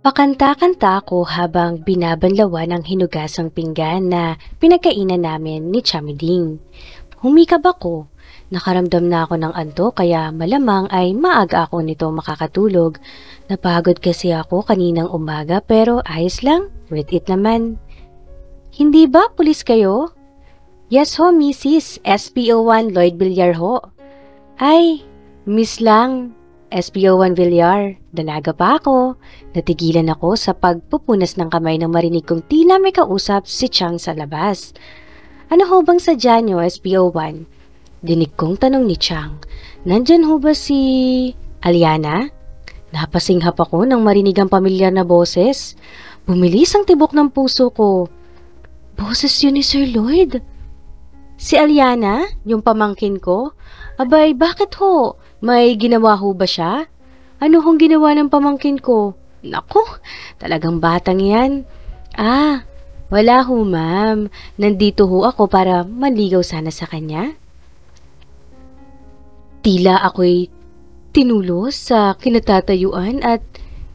Pakanta-kanta ako habang binabanlawan ang hinugasang pinggan na pinagkainan namin ni Chamiding. Humikab ako. Nakaramdam na ako ng anto kaya malamang ay maaga ako nito makakatulog. Napagod kasi ako kaninang umaga pero ayos lang, worth it naman. Hindi ba pulis kayo? Yes ho, Mrs. SPO1 Lloyd Villar ho. Ay, miss lang. SPO1 Villar, dalaga pa ako. Natigilan ako sa pagpupunas ng kamay nang marinig kong tila may kausap si Chang sa labas. Ano ho bang sadya nyo, SPO1? Dinig kong tanong ni Chang. Nandyan ho ba si Aliana? Napasinghap ako nang marinig ang pamilyar na boses. Bumilis ang tibok ng puso ko. Boses yun ni Sir Lloyd. Si Aliana, yung pamangkin ko? Abay, bakit ho? May ginawa ho ba siya? Ano hong ginawa ng pamangkin ko? Naku, talagang batang yan. Wala ho ma'am. Nandito ho ako para manligaw sana sa kanya. Tila ako'y tinulos sa kinatatayuan at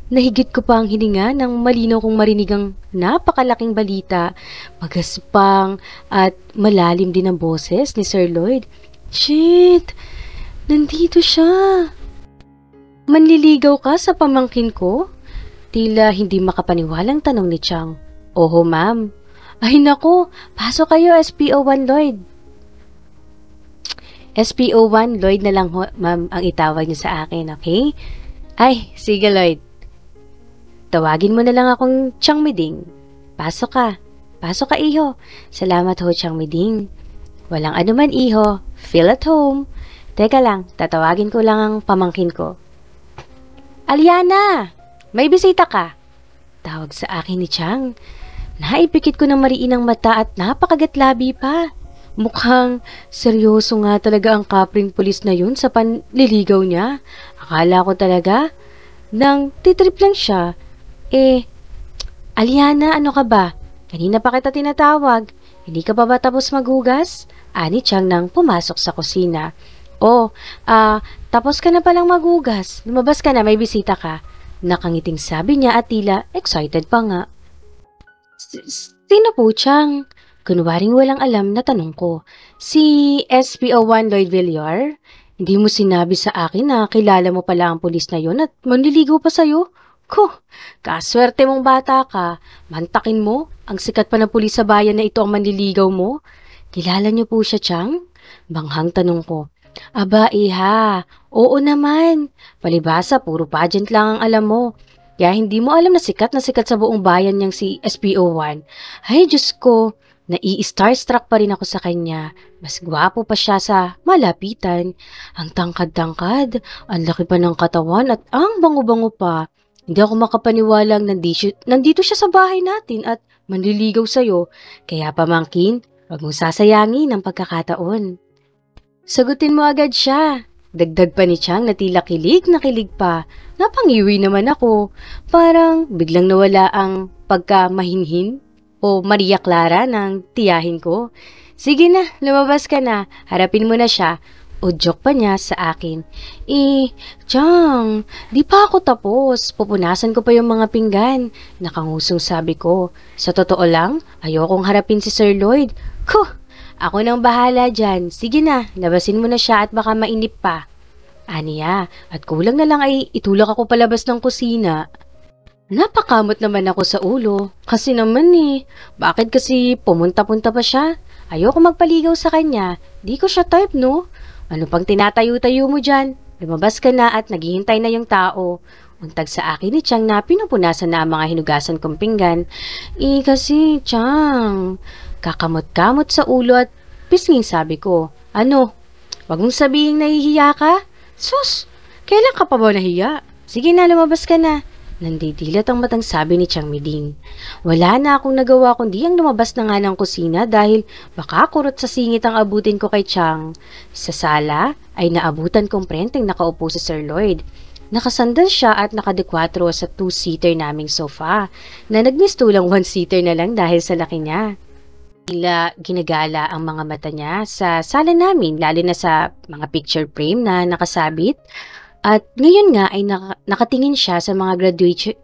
nahigit ko pa ang hininga nang malinaw kong marinig ang napakalaking balita, magaspang at malalim din ang boses ni Sir Lloyd. Shit! Nandito siya. Manliligaw ka sa pamangkin ko? Tila hindi makapaniwalang tanong ni Chang. Oho, ma'am. Ay nako, pasok kayo SPO1 Lloyd. SPO1 Lloyd na lang ho, ma'am, ang itawag niyo sa akin, okay? Ay, sige Lloyd. Tawagin mo na lang akong Chang Miding. Pasok ka. Pasok ka, iho. Salamat ho, Chang Miding. Walang anuman, iho. Feel at home. Teka lang, tatawagin ko lang ang pamangkin ko. Aliana! May bisita ka! Tawag sa akin ni Chang. Naipikit ko ng mariinang mata at napakagatlabi pa. Mukhang seryoso nga talaga ang kapring pulis na yun sa panliligaw niya. Akala ko talaga nang titrip lang siya. Aliana, ano ka ba? Kanina pa kita tinatawag. Hindi ka pa ba tapos maghugas? Ani Chang nang pumasok sa kusina. Tapos ka na palang maghugas. Lumabas ka na, may bisita ka. Nakangiting sabi niya at tila excited pa nga. Sino po, Chang? Kunwaring walang alam na tanong ko. Si SPO1 Lloyd Villar? Hindi mo sinabi sa akin na kilala mo pala ang pulis na yun at manliligaw pa sa'yo? Kaswerte mong bata ka. Mantakin mo, ang sikat pa na pulis sa bayan na ito ang manliligaw mo. Kilala niyo po siya, Chang? Banghang tanong ko. Aba, iha. Oo naman. Palibasa, puro pageant lang ang alam mo. Kaya hindi mo alam na sikat sa buong bayan niyang si SPO1. Ay, Diyos ko. Nai-starstruck pa rin ako sa kanya. Mas gwapo pa siya sa malapitan. Ang tangkad-tangkad, ang laki pa ng katawan at ang bango-bango pa. Hindi ako makapaniwalang nandito siya sa bahay natin at manliligaw sa'yo. Kaya pamangkin, wag mong sasayangin ang pagkakataon. Sagutin mo agad siya. Dagdag pa ni Chang na tila kilig na kilig pa. Napangiwi naman ako. Parang biglang nawala ang pagkamahinhin o Maria Clara ng tiyahin ko. Sige na, lumabas ka na. Harapin mo na siya. Udyok pa niya sa akin. Chang, di pa ako tapos. Pupunasan ko pa yung mga pinggan. Nakangusong sabi ko. Sa totoo lang, ayokong harapin si Sir Lloyd. Ako nang bahala dyan. Sige na, labasin mo na siya at baka mainip pa. Aniya, at kulang na lang ay itulak ako palabas ng kusina. Napakamot naman ako sa ulo. Kasi naman bakit kasi pumunta-punta pa siya? Ayoko magpaligaw sa kanya. Di ko siya type, no? Ano pang tinatayo-tayo mo dyan? Lumabas ka na at naghihintay na yung tao. Untag sa akin ni Chang na pinupunasan na ang mga hinugasan kong pinggan. Kasi, Chang, kakamot-kamot sa ulo at pisnging sabi ko. Ano? Wag mong sabihin nahihiya ka? Sus! Kailan ka pa ba nahiya? Sige na, lumabas ka na. Nandidilat ang matang sabi ni Chang Miding. Wala na akong nagawa kundi ang lumabas na nga ng kusina dahil baka kurot sa singit ang abutin ko kay Chang. Sa sala ay naabutan kong prenteng nakaupo si Sir Lloyd. Nakasandal siya at nakadekwatro sa two-seater naming sofa na nagmistulang one-seater na lang dahil sa laki niya. Tila ginagala ang mga mata niya sa sala namin lalo na sa mga picture frame na nakasabit. At ngayon nga ay nakatingin siya sa mga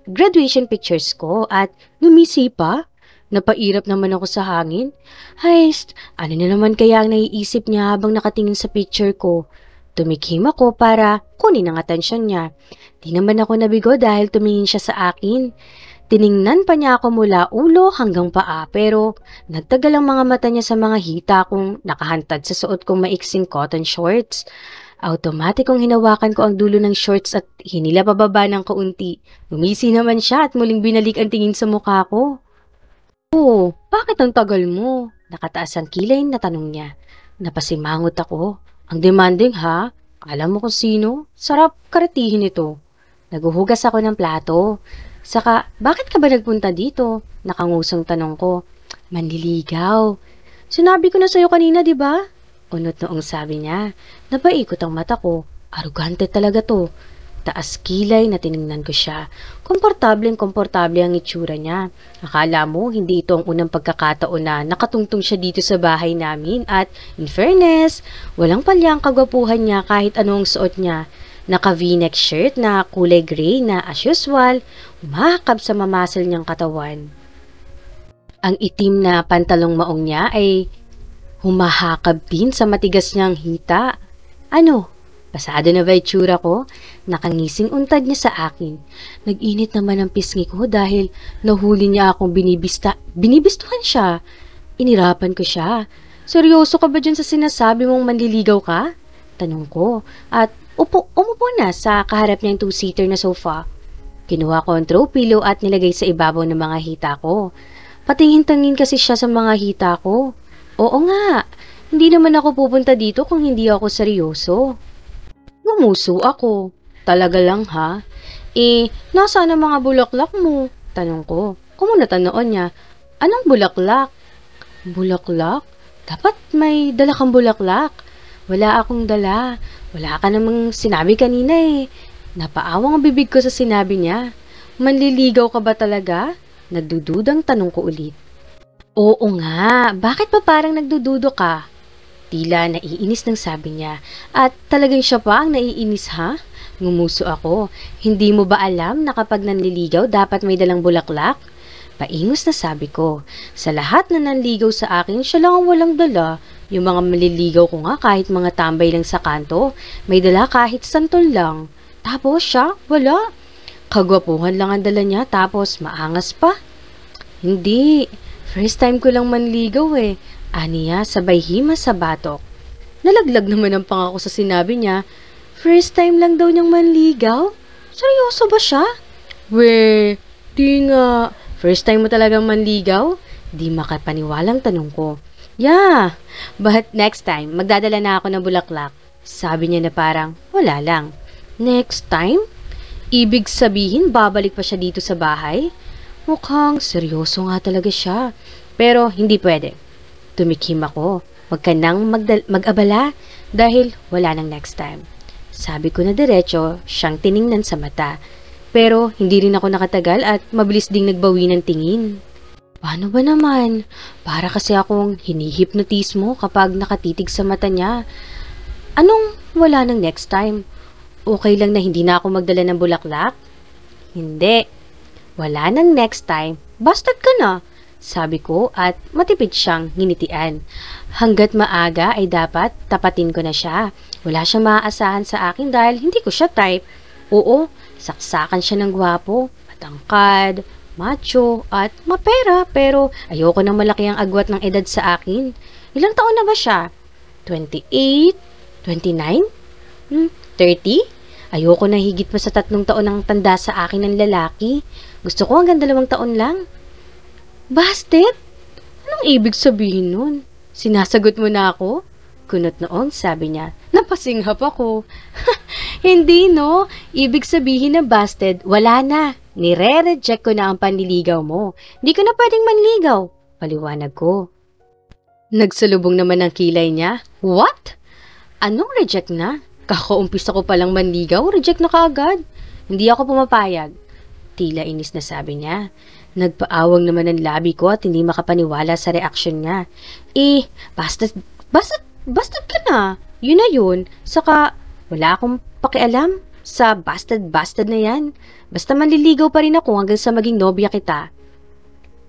graduation pictures ko at lumisi pa. Napairap naman ako sa hangin. Heist, ano na naman kaya ang naiisip niya habang nakatingin sa picture ko? Tumikhim ako para kunin ang atensyon niya. Di naman ako nabigo dahil tumingin siya sa akin. Tiningnan pa niya ako mula ulo hanggang paa pero nagtagal ang mga mata niya sa mga hita kong nakahantad sa suot kong maiksing cotton shorts. Automatikong hinawakan ko ang dulo ng shorts at hinila pababa ng kaunti. Gumisi naman siya at muling binalik ang tingin sa mukha ko. Oh, bakit ang tagal mo? Nakataas ang kilay na tanong niya. Napasimangot ako. Ang demanding ha? Alam mo kung sino? Sarap karatihin ito. Naguhugas ako ng plato. Saka, bakit ka ba nagpunta dito? Nakangusong tanong ko. Manliligaw. Sinabi ko na sa'yo kanina, di ba? Unot noong sabi niya. Napaikot ang mata ko. Arugante talaga to. Taas kilay na tiningnan ko siya. Komportable ang itsura niya. Akala mo, hindi ito ang unang pagkakataon na nakatungtong siya dito sa bahay namin at, in fairness, walang palya ang kagwapuhan niya kahit anong suot niya. Naka V-neck shirt na kulay gray na as usual, umakab sa mamasal niyang katawan. Ang itim na pantalong maong niya ay humahakab din sa matigas niyang hita. Ano? Pasado na ba itsura ko? Nakangising untad niya sa akin. Nag-init naman ang pisngi ko dahil nahuli niya akong binibistuhan siya. Inirapan ko siya. Seryoso ka ba dyan sa sinasabi mong manliligaw ka? Tanong ko. At umupo na sa kaharap niyang two-seater na sofa. Kinuha ko ang throw pillow at nilagay sa ibabaw ng mga hita ko. Patingin-tangin kasi siya sa mga hita ko. Oo nga, hindi naman ako pupunta dito kung hindi ako seryoso. Gumuso ako. Talaga lang ha? Nasaan ang mga bulaklak mo? Tanong ko. Kumunatan noon niya. Anong bulaklak? Bulaklak? Dapat may dala kang bulaklak. Wala akong dala. Wala ka namang sinabi kanina eh. Napaawang ang bibig ko sa sinabi niya. Manliligaw ka ba talaga? Nagdududang tanong ko ulit. Oo nga. Bakit pa parang nagdududo ka? Tila naiinis ng sabi niya. At talagang siya pa ang naiinis ha? Ngumuso ako. Hindi mo ba alam na kapag nanliligaw dapat may dalang bulaklak? Paingos na sabi ko. Sa lahat na nanligaw sa akin, siya lang ang walang dala. Yung mga maliligaw ko nga kahit mga tambay lang sa kanto, may dala kahit santol lang. Tapos siya, wala. Kagwapuhan lang ang dala niya tapos maangas pa. Hindi. First time ko lang manligaw eh. Aniya, sabay hima sa batok. Nalaglag naman ang pangako sa sinabi niya. First time lang daw niyang manligaw? Seryoso ba siya? We, di nga. First time mo talagang manligaw? Di makapaniwalang tanong ko. Yeah, but next time, magdadala na ako ng bulaklak. Sabi niya na parang, wala lang. Next time? Ibig sabihin, babalik pa siya dito sa bahay? Mukhang seryoso nga talaga siya. Pero hindi pwede. Tumikhim ako. Huwag ka nang mag-abala dahil wala nang next time. Sabi ko na diretso, siyang tiningnan sa mata. Pero hindi rin ako nakatagal at mabilis ding nagbawi ng tingin. Paano ba naman? Para kasi akong hinihipnotismo kapag nakatitig sa mata niya. Anong wala nang next time? Okay lang na hindi na ako magdala ng bulaklak? Hindi. Wala nang next time. Bastard ka na. Sabi ko at matipid siyang nginitian. Hanggat maaga ay dapat tapatin ko na siya. Wala siyang maaasahan sa akin dahil hindi ko siya type. Oo, saksakan siya ng gwapo, matangkad, macho, at mapera pero ayoko nang malaki ang agwat ng edad sa akin. Ilang taon na ba siya? 28? 29? 30? Ayoko na higit pa sa 3 taon ang tanda sa akin ng lalaki. Gusto ko hanggang 2 taon lang. Bastet? Anong ibig sabihin nun? Sinasagot mo na ako? Kunot noong sabi niya. Napasinghap ako. Hindi no. Ibig sabihin na busted, wala na. Nire-reject ko na ang panliligaw mo. Hindi ko na pwedeng manligaw. Paliwanag ko. Nagsalubong naman ang kilay niya. What? Anong reject na? Kakaumpisa ko palang manligaw, reject na kaagad. Hindi ako pumapayag. Tila inis na sabi niya. Nagpaawang naman ang labi ko at hindi makapaniwala sa reaksyon niya. Basta ka na. Yun na yun. Saka, wala akong pakialam. sa bastard-bastard na yan. Basta manliligaw pa rin ako hanggang sa maging nobya kita.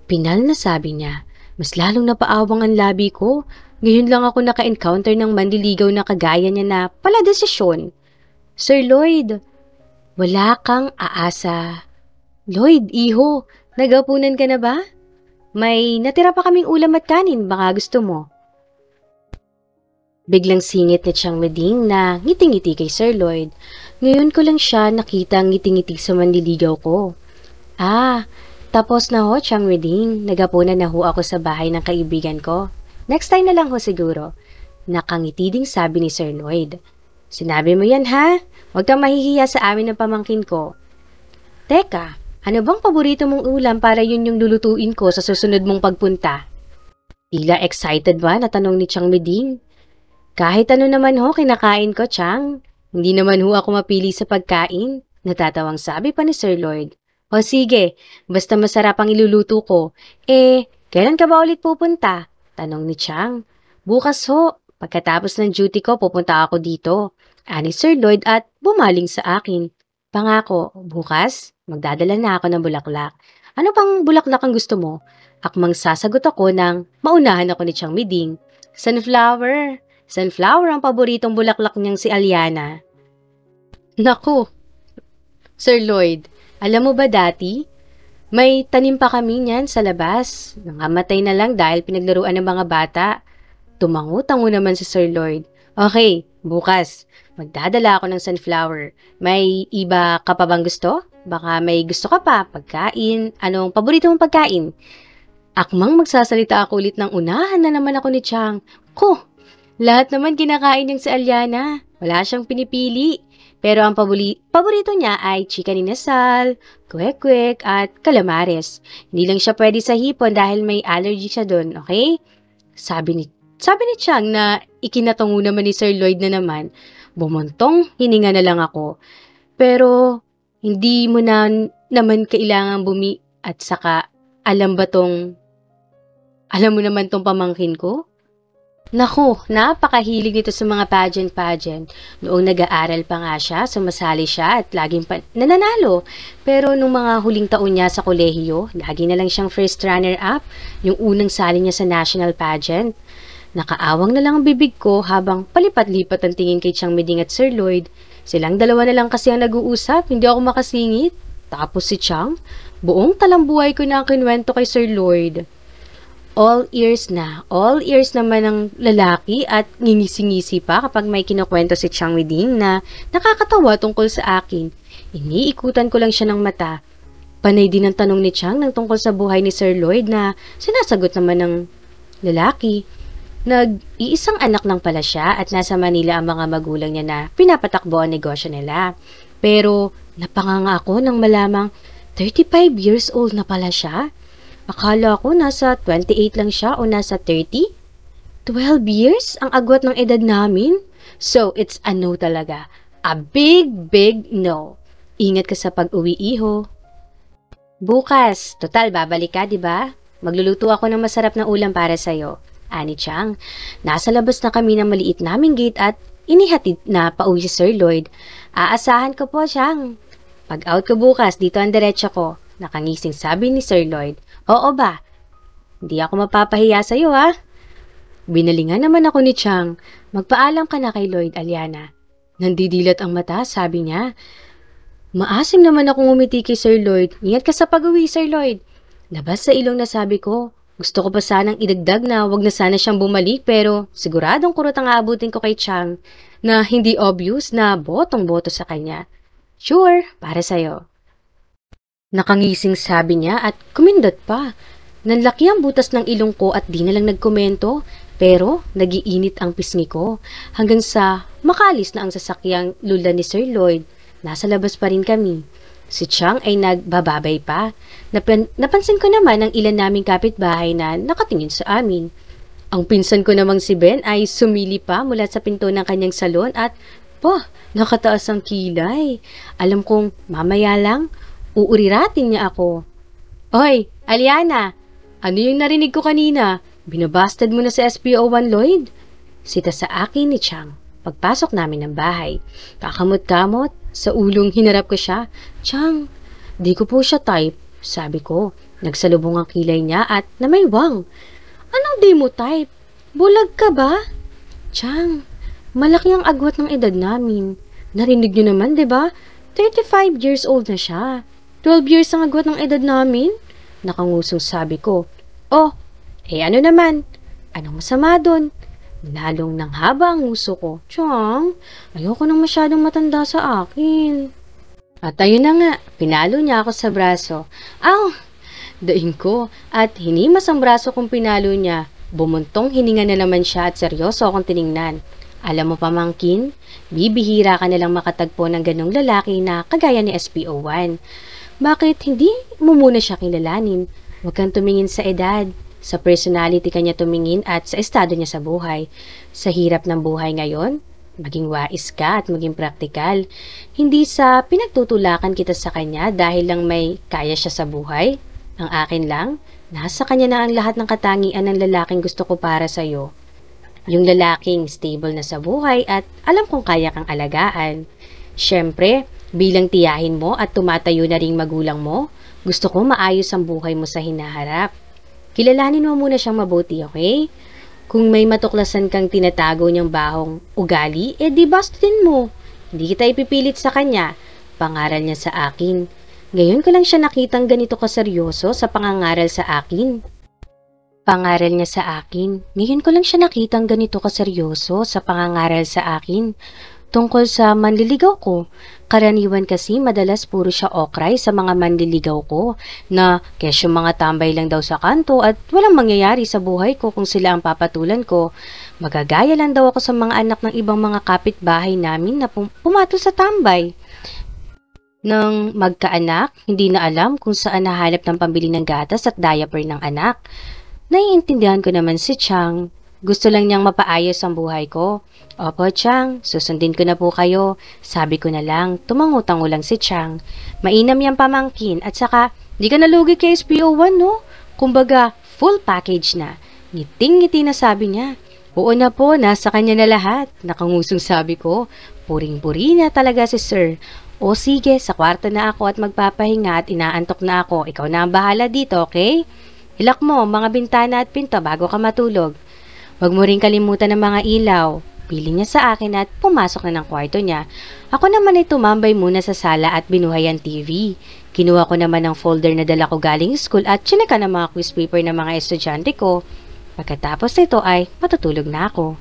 Pinal na sabi niya. Mas lalong napaawang ang labi ko. Ngayon lang ako naka-encounter ng manliligaw na kagaya niya na pala desisyon. Sir Lloyd, wala kang aasa. Lloyd, iho, nagapunan ka na ba? May natira pa kaming ulam at kanin, baka gusto mo. Biglang singit ni Chang Meding na ngiting-ngiti kay Sir Lloyd. Ngayon ko lang siya nakita ngiting-ngiti sa manliligaw ko. Tapos na ho, Chang Meding. Nagapunan na ho ako sa bahay ng kaibigan ko. Next time na lang ho siguro. Nakangiti ding sabi ni Sir Lloyd. Sinabi mo yan ha? Huwag kang mahihiya sa amin ng pamangkin ko. Teka, ano bang paborito mong ulam para yun yung lulutuin ko sa susunod mong pagpunta? Tila excited ba na tanong ni Chang Meding? Kahit ano naman ho kinakain ko, Chang. Hindi naman ho ako mapili sa pagkain. Natatawang sabi pa ni Sir Lloyd. O sige, basta masarap ang iluluto ko. Kailan ka ba ulit pupunta? Tanong ni Chang. Bukas ho. Pagkatapos ng duty ko, pupunta ako dito. Ani Sir Lloyd at bumaling sa akin. Pangako, bukas, magdadala na ako ng bulaklak. Ano pang bulaklak ang gusto mo? Akmang sasagot ako nang maunahan ako ni Chang Meding. Sunflower. Sunflower ang paboritong bulaklak niyang si Aliana. Naku, Sir Lloyd, alam mo ba dati? May tanim pa kami niyan sa labas. Nangamatay na lang dahil pinaglaruan ng mga bata. Tumango-tango naman si Sir Lloyd. Okay, bukas. Magdadala ako ng sunflower. May iba ka pa bang gusto? Baka may gusto ka pa, pagkain. Anong paborito mong pagkain? Akmang magsasalita ako ulit ng unahan na naman ako ni Chang. Lahat naman kinakain niyang si Aliana. Wala siyang pinipili. Pero ang paborito niya ay chicken inasal, kwek-kwek at calamares. Hindi lang siya pwede sa hipon dahil may allergy siya doon, okay? Sabi ni Chang na ikinatungo naman ni Sir Lloyd na naman. Bumuntong hininga na lang ako. Pero hindi mo na naman kailangan at saka alam mo naman tong pamangkin ko? Naku, napakahilig nito sa mga pageant. Noong nag-aaral pa nga siya, sumasali siya at laging nananalo. Pero nung mga huling taon niya sa kolehiyo, lagi na lang siyang first runner-up, yung unang sali niya sa national pageant. Nakaawang na lang ang bibig ko habang palipat-lipat ang tingin kay Chang Meding at Sir Lloyd. Silang dalawa na lang kasi ang nag-uusap, hindi ako makasingit. Tapos si Chang, buong talambuhay ko na ang kinwento kay Sir Lloyd. All ears naman ng lalaki at ngingisi-ngisi pa kapag may kinukwento si Chang Meding na nakakatawa tungkol sa akin. Iniikutan ko lang siya ng mata. Panay din ang tanong ni Chang ng tungkol sa buhay ni Sir Lloyd na sinasagot naman ng lalaki. Nag-iisang anak lang pala siya at nasa Manila ang mga magulang niya na pinapatakbo ang negosyo nila. Pero napanganga ako nang malamang 35 years old na pala siya. Akala ko nasa 28 lang siya o nasa 30. 12 years ang agwat ng edad namin. So, it's a no talaga. A big, big no. Ingat ka sa pag-uwi, iho. Bukas, total babalik ka, di ba? Magluluto ako ng masarap na ulam para sa'yo. Ani Chang, nasa labas na kami ng maliit naming gate at inihatid na pauwi si Sir Lloyd. Aasahan ko po, Chang. Pag out ko bukas, dito ang diretso ko. Nakangising sabi ni Sir Lloyd. Oo ba? Hindi ako mapapahiya sa'yo, ha? Binalingan naman ako ni Chang. Magpaalam ka na kay Lloyd, Aliana. Nandidilat ang mata, sabi niya. Maasim naman akong umiti kay Sir Lloyd. Ingat ka sa pag-uwi, Sir Lloyd. Labas sa ilong na sabi ko. Gusto ko pa sanang idagdag na wag na sana siyang bumalik pero siguradong kurot ang aabutin ko kay Chang na hindi obvious na botong-boto sa kanya. Sure, para sa'yo. Nakangising sabi niya at kumindot pa. Nanlaki ang butas ng ilong ko at di na lang nagkomento pero nagiinit ang pisngi ko hanggang sa makalis na ang sasakyang lula ni Sir Lloyd. Nasa labas pa rin kami. Si Chang ay nagbababay pa. Napansin ko naman ang ilan naming kapitbahay na nakatingin sa amin. Ang pinsan ko namang si Ben ay sumili pa mula sa pinto ng kanyang salon at nakataas ang kilay. Alam kong mamaya lang, uuriratin niya ako. Oy, Aliana! Ano yung narinig ko kanina? Binabasted mo na sa SPO1 Lloyd? Sita sa akin ni Chang. Pagpasok namin ng bahay, kakamot-kamot, Sa ulong hinarap ko siya. Chang, di ko po siya type, sabi ko. Nagsalubong ang kilay niya at namaywang. Anong di mo type? Bulag ka ba? Chang, malaki ang agwat ng edad namin. Narinig niyo naman, di ba? 35 years old na siya. 12 years ang agwat ng edad namin? Nakangusong sabi ko. Oh, ano naman? Anong masama doon? Lalong nang haba ang uso ko. Chang, ayoko nang masyadong matanda sa akin. At ayun na nga, pinalo niya ako sa braso. Aw! Daing ko at hinimas ang braso kong pinalo niya. Bumuntong hininga na naman siya at seryoso akong tiningnan. Alam mo pamangkin, bibihira ka nalang makatagpo ng ganong lalaki na kagaya ni SPO1. Bakit hindi mo muna siya kilalanin? Huwag kang tumingin sa edad. Sa personality kanya tumingin at sa estado niya sa buhay. Sa hirap ng buhay ngayon, maging wais ka at maging praktikal. Hindi sa pinagtutulakan kita sa kanya dahil lang may kaya siya sa buhay. Ang akin lang, nasa kanya na ang lahat ng katangian ng lalaking gusto ko para sa'yo. Yung lalaking stable na sa buhay at alam kong kaya kang alagaan. Siyempre, bilang tiyahin mo at tumatayo na ring magulang mo, gusto ko maayos ang buhay mo sa hinaharap. Kilalanin mo muna siyang mabuti, okay? Kung may matuklasan kang tinatago niyang bahong ugali, di bastutin mo. Hindi kita ipipilit sa kanya. Pangaral niya sa akin. Ngayon ko lang siya nakitang ganito kaseryoso sa pangangaral sa akin. Pangaral niya sa akin. Ngayon ko lang siya nakitang ganito kaseryoso sa pangangaral sa akin. Tungkol sa manliligaw ko. Karaniwan kasi madalas puro siya okray sa mga manliligaw ko na kesyo mga tambay lang daw sa kanto at walang mangyayari sa buhay ko kung sila ang papatulan ko. Magagaya lang daw ako sa mga anak ng ibang mga kapitbahay namin na pumatol sa tambay. Nang magkaanak, hindi na alam kung saan nahanap ng pambili ng gatas at diaper ng anak. Naiintindihan ko naman si Chang. Gusto lang niyang mapaayos ang buhay ko. Opo, Chang, susundin ko na po kayo. Sabi ko na lang, tumangutang-ulang si Chang. Mainam yang pamangkin at saka, di ka nalugi kay SPO1, no? Kumbaga, full package na. Ngiting-ngiti na sabi niya. Oo na po, nasa kanya na lahat. Nakangusong sabi ko, puring-puri na talaga si Sir. O sige, sa kwarto na ako at magpapahinga at inaantok na ako. Ikaw na ang bahala dito, okay? Hilak mo mga bintana at pinto bago ka matulog. Huwag mo rin kalimutan ng mga ilaw. Pili niya sa akin at pumasok na ng kwarto niya. Ako naman ay tumambay muna sa sala at binuhay ang TV. Kinuha ko naman ang folder na dala ko galing school at chineka ng mga quiz paper ng mga estudyante ko. Pagkatapos nito ay matutulog na ako.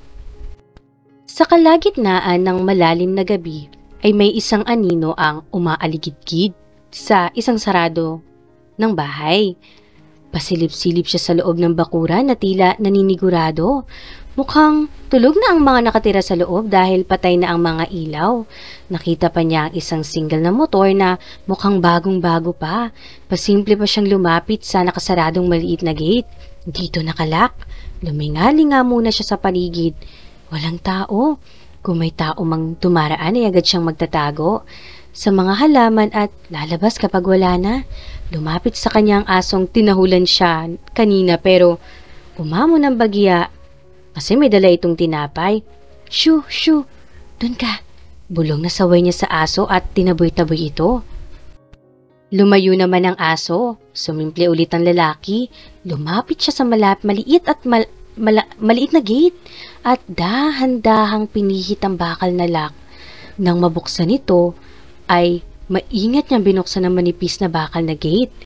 Sa kalagitnaan ng malalim na gabi ay may isang anino ang umaaligid-gid sa isang sarado ng bahay. Pasilip-silip siya sa loob ng bakuran na tila naninigurado. Mukhang tulog na ang mga nakatira sa loob dahil patay na ang mga ilaw. Nakita pa niya ang isang single na motor na mukhang bagong-bago pa. Pasimple pa siyang lumapit sa nakasaradong maliit na gate. Dito nakalak. Luminga-linga muna siya sa paligid. Walang tao. Kung may tao mang tumaraan ay agad siyang magtatago sa mga halaman at lalabas kapag wala na. Lumapit sa kanyang asong tinahulan siya kanina pero umamo ng bagya kasi may dala itong tinapay. Shoo, shoo, dun ka. Bulong na saway niya sa aso at tinaboy-taboy ito. Lumayo naman ang aso. Sumimple ulit ang lalaki. Lumapit siya sa maliit at maliit na gate at dahan-dahang pinihit ang bakal na lock. Nang mabuksan ito ay maingat niyang binuksan ang manipis na bakal na gate.